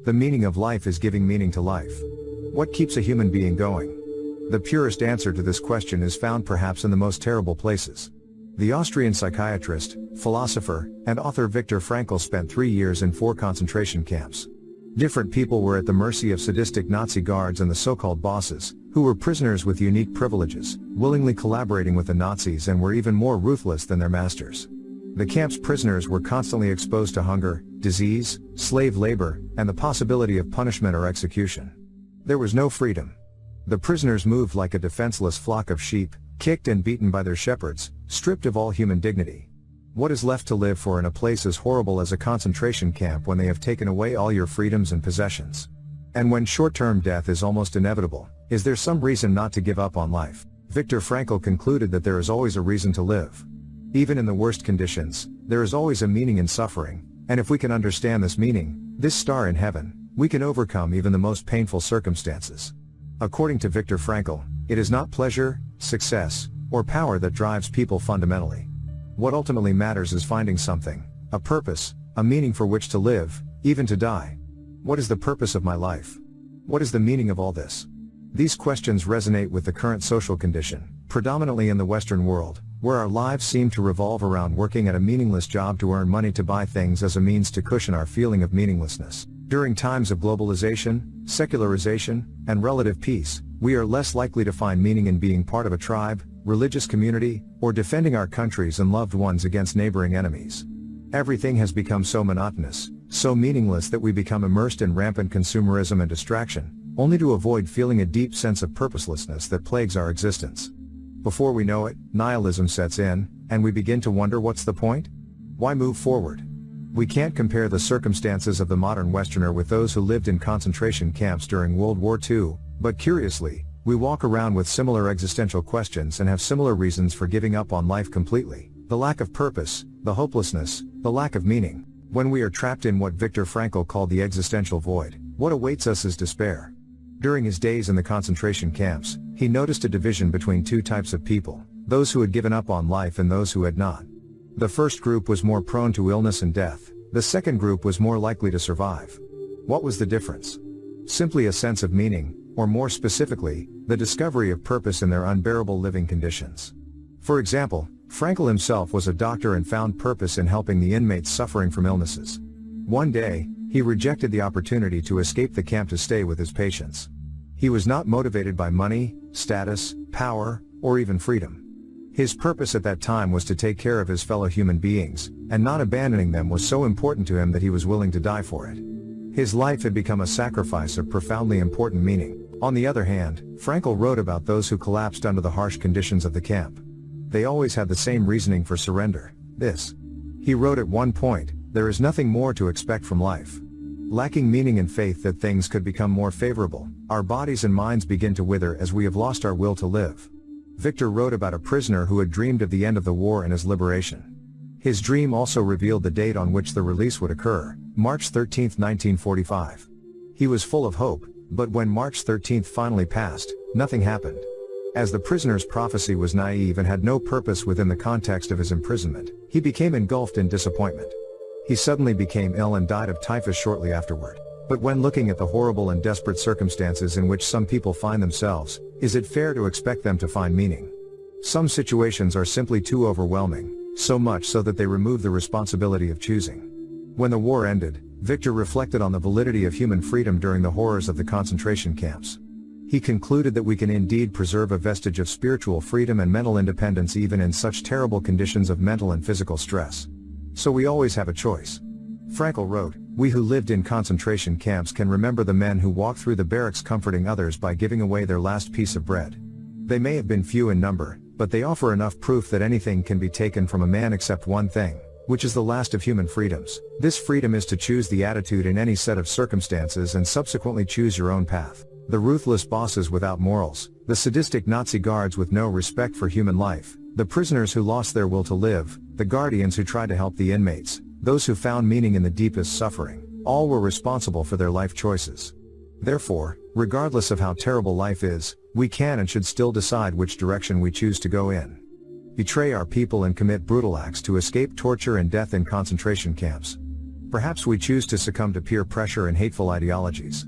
The meaning of life is giving meaning to life. What keeps a human being going? The purest answer to this question is found perhaps in the most terrible places. The Austrian psychiatrist, philosopher, and author Viktor Frankl spent 3 years in 4 concentration camps. Different people were at the mercy of sadistic Nazi guards and the so-called bosses, who were prisoners with unique privileges, willingly collaborating with the Nazis and were even more ruthless than their masters. The camp's prisoners were constantly exposed to hunger, disease, slave labor, and the possibility of punishment or execution. There was no freedom. The prisoners moved like a defenseless flock of sheep, kicked and beaten by their shepherds, stripped of all human dignity. What is left to live for in a place as horrible as a concentration camp when they have taken away all your freedoms and possessions? And when short-term death is almost inevitable, is there some reason not to give up on life? Viktor Frankl concluded that there is always a reason to live. Even in the worst conditions, there is always a meaning in suffering, and if we can understand this meaning, this star in heaven, we can overcome even the most painful circumstances. According to Viktor Frankl, it is not pleasure, success, or power that drives people fundamentally. What ultimately matters is finding something, a purpose, a meaning for which to live, even to die. What is the purpose of my life? What is the meaning of all this? These questions resonate with the current social condition, predominantly in the Western world, where our lives seem to revolve around working at a meaningless job to earn money to buy things as a means to cushion our feeling of meaninglessness. During times of globalization, secularization, and relative peace, we are less likely to find meaning in being part of a tribe, religious community, or defending our countries and loved ones against neighboring enemies. Everything has become so monotonous, so meaningless that we become immersed in rampant consumerism and distraction, only to avoid feeling a deep sense of purposelessness that plagues our existence. Before we know it, nihilism sets in, and we begin to wonder, what's the point? Why move forward? We can't compare the circumstances of the modern Westerner with those who lived in concentration camps during World War II, but curiously, we walk around with similar existential questions and have similar reasons for giving up on life completely: the lack of purpose, the hopelessness, the lack of meaning. When we are trapped in what Viktor Frankl called the existential void, what awaits us is despair. During his days in the concentration camps, he noticed a division between 2 types of people: those who had given up on life and those who had not. The first group was more prone to illness and death, the second group was more likely to survive. What was the difference? Simply a sense of meaning, or more specifically, the discovery of purpose in their unbearable living conditions. For example, Frankl himself was a doctor and found purpose in helping the inmates suffering from illnesses. One day, he rejected the opportunity to escape the camp to stay with his patients. He was not motivated by money, status, power, or even freedom. His purpose at that time was to take care of his fellow human beings, and not abandoning them was so important to him that he was willing to die for it. His life had become a sacrifice of profoundly important meaning. On the other hand, Frankl wrote about those who collapsed under the harsh conditions of the camp. They always had the same reasoning for surrender: this. He wrote at one point, "There is nothing more to expect from life." Lacking meaning and faith that things could become more favorable, our bodies and minds begin to wither as we have lost our will to live. Viktor wrote about a prisoner who had dreamed of the end of the war and his liberation. His dream also revealed the date on which the release would occur: March 13, 1945. He was full of hope, but when March 13 finally passed, nothing happened. As the prisoner's prophecy was naive and had no purpose within the context of his imprisonment, he became engulfed in disappointment. He suddenly became ill and died of typhus shortly afterward. But when looking at the horrible and desperate circumstances in which some people find themselves, is it fair to expect them to find meaning? Some situations are simply too overwhelming, so much so that they remove the responsibility of choosing. When the war ended, Viktor reflected on the validity of human freedom during the horrors of the concentration camps. He concluded that we can indeed preserve a vestige of spiritual freedom and mental independence even in such terrible conditions of mental and physical stress. So we always have a choice. Frankl wrote, "We who lived in concentration camps can remember the men who walked through the barracks comforting others by giving away their last piece of bread. They may have been few in number, but they offer enough proof that anything can be taken from a man except one thing, which is the last of human freedoms. This freedom is to choose the attitude in any set of circumstances and subsequently choose your own path. The ruthless bosses without morals, the sadistic Nazi guards with no respect for human life, the prisoners who lost their will to live, the guardians who tried to help the inmates, those who found meaning in the deepest suffering, all were responsible for their life choices. Therefore, regardless of how terrible life is, we can and should still decide which direction we choose to go in. Betray our people and commit brutal acts to escape torture and death in concentration camps. Perhaps we choose to succumb to peer pressure and hateful ideologies.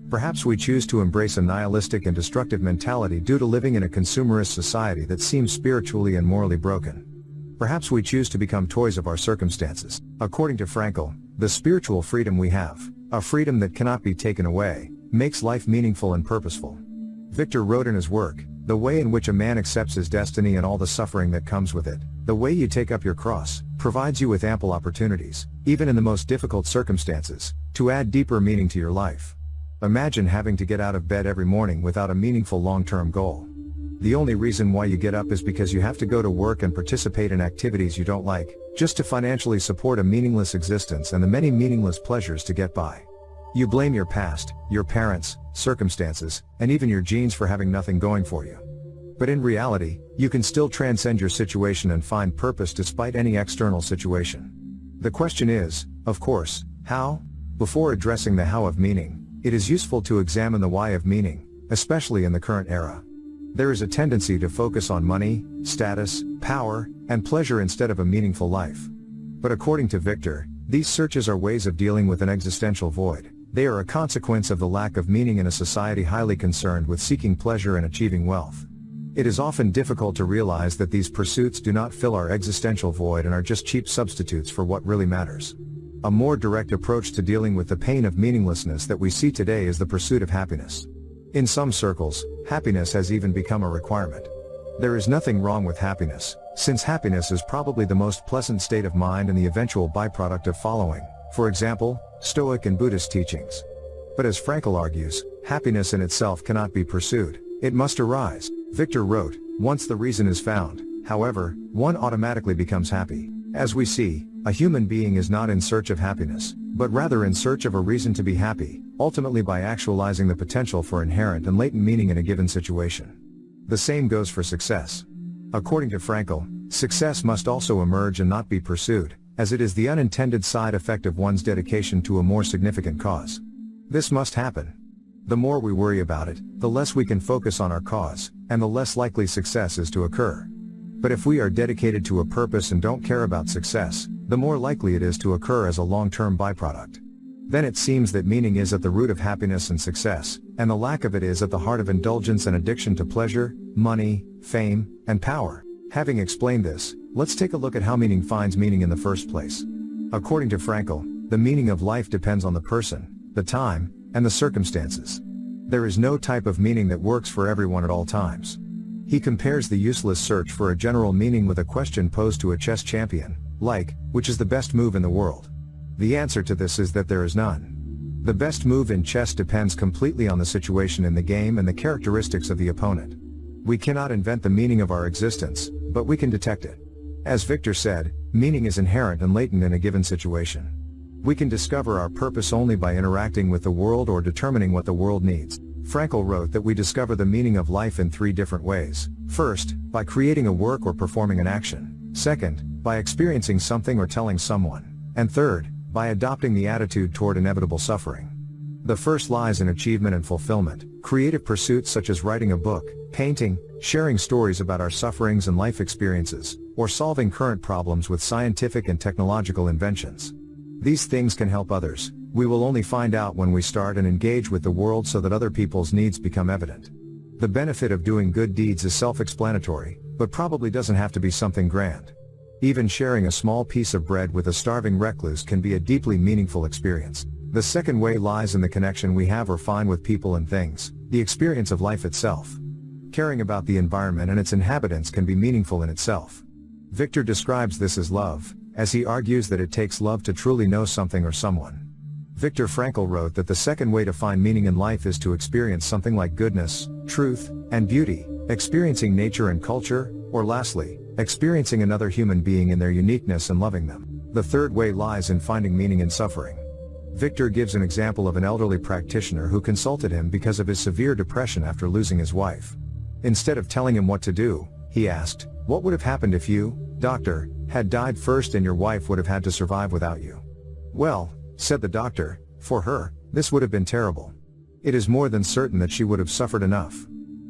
Perhaps we choose to embrace a nihilistic and destructive mentality due to living in a consumerist society that seems spiritually and morally broken. Perhaps we choose to become toys of our circumstances. According to Frankl, the spiritual freedom we have, a freedom that cannot be taken away, makes life meaningful and purposeful. Viktor wrote in his work, "The way in which a man accepts his destiny and all the suffering that comes with it, the way you take up your cross, provides you with ample opportunities, even in the most difficult circumstances, to add deeper meaning to your life." Imagine having to get out of bed every morning without a meaningful long-term goal. The only reason why you get up is because you have to go to work and participate in activities you don't like, just to financially support a meaningless existence and the many meaningless pleasures to get by. You blame your past, your parents, circumstances, and even your genes for having nothing going for you. But in reality, you can still transcend your situation and find purpose despite any external situation. The question is, of course, how? Before addressing the how of meaning, it is useful to examine the why of meaning, especially in the current era. There is a tendency to focus on money, status, power, and pleasure instead of a meaningful life. But according to Viktor, these searches are ways of dealing with an existential void. They are a consequence of the lack of meaning in a society highly concerned with seeking pleasure and achieving wealth. It is often difficult to realize that these pursuits do not fill our existential void and are just cheap substitutes for what really matters. A more direct approach to dealing with the pain of meaninglessness that we see today is the pursuit of happiness. In some circles, happiness has even become a requirement. There is nothing wrong with happiness, since happiness is probably the most pleasant state of mind and the eventual byproduct of following, for example, Stoic and Buddhist teachings. But as Frankl argues, happiness in itself cannot be pursued, it must arise. Viktor wrote, "Once the reason is found, however, one automatically becomes happy." As we see, a human being is not in search of happiness, but rather in search of a reason to be happy, ultimately by actualizing the potential for inherent and latent meaning in a given situation. The same goes for success. According to Frankl, success must also emerge and not be pursued, as it is the unintended side effect of one's dedication to a more significant cause. This must happen. The more we worry about it, the less we can focus on our cause, and the less likely success is to occur. But if we are dedicated to a purpose and don't care about success, the more likely it is to occur as a long-term byproduct. Then it seems that meaning is at the root of happiness and success, and the lack of it is at the heart of indulgence and addiction to pleasure, money, fame, and power. Having explained this, let's take a look at how meaning finds meaning in the first place. According to Frankl, the meaning of life depends on the person, the time, and the circumstances. There is no type of meaning that works for everyone at all times. He compares the useless search for a general meaning with a question posed to a chess champion, like, which is the best move in the world? The answer to this is that there is none. The best move in chess depends completely on the situation in the game and the characteristics of the opponent. We cannot invent the meaning of our existence, but we can detect it. As Viktor said, meaning is inherent and latent in a given situation. We can discover our purpose only by interacting with the world or determining what the world needs. Frankl wrote that we discover the meaning of life in 3 different ways. First, by creating a work or performing an action. Second, by experiencing something or telling someone. And third, by adopting the attitude toward inevitable suffering. The first lies in achievement and fulfillment. Creative pursuits such as writing a book, painting, sharing stories about our sufferings and life experiences, or solving current problems with scientific and technological inventions. These things can help others. We will only find out when we start and engage with the world so that other people's needs become evident. The benefit of doing good deeds is self-explanatory, but probably doesn't have to be something grand. Even sharing a small piece of bread with a starving recluse can be a deeply meaningful experience. The second way lies in the connection we have or find with people and things, the experience of life itself. Caring about the environment and its inhabitants can be meaningful in itself. Viktor describes this as love, as he argues that it takes love to truly know something or someone. Viktor Frankl wrote that the second way to find meaning in life is to experience something like goodness, truth, and beauty, experiencing nature and culture, or lastly, experiencing another human being in their uniqueness and loving them. The third way lies in finding meaning in suffering. Viktor gives an example of an elderly practitioner who consulted him because of his severe depression after losing his wife. Instead of telling him what to do, he asked, "What would have happened if you, doctor, had died first and your wife would have had to survive without you?" "Well," said the doctor, "for her, this would have been terrible. It is more than certain that she would have suffered enough."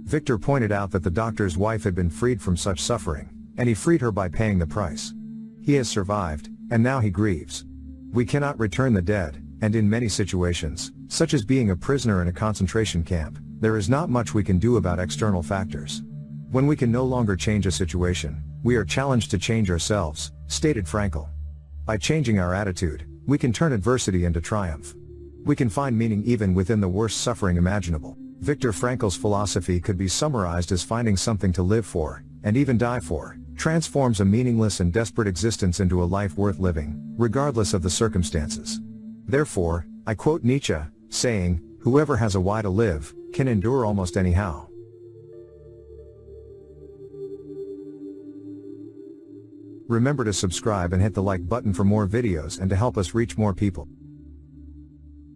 Viktor pointed out that the doctor's wife had been freed from such suffering, and he freed her by paying the price. He has survived, and now he grieves. We cannot return the dead, and in many situations, such as being a prisoner in a concentration camp, there is not much we can do about external factors. When we can no longer change a situation, we are challenged to change ourselves, stated Frankl. By changing our attitude, we can turn adversity into triumph. We can find meaning even within the worst suffering imaginable. Viktor Frankl's philosophy could be summarized as finding something to live for, and even die for, transforms a meaningless and desperate existence into a life worth living, regardless of the circumstances. Therefore, I quote Nietzsche, saying, "Whoever has a why to live, can endure almost anyhow." Remember to subscribe and hit the like button for more videos and to help us reach more people.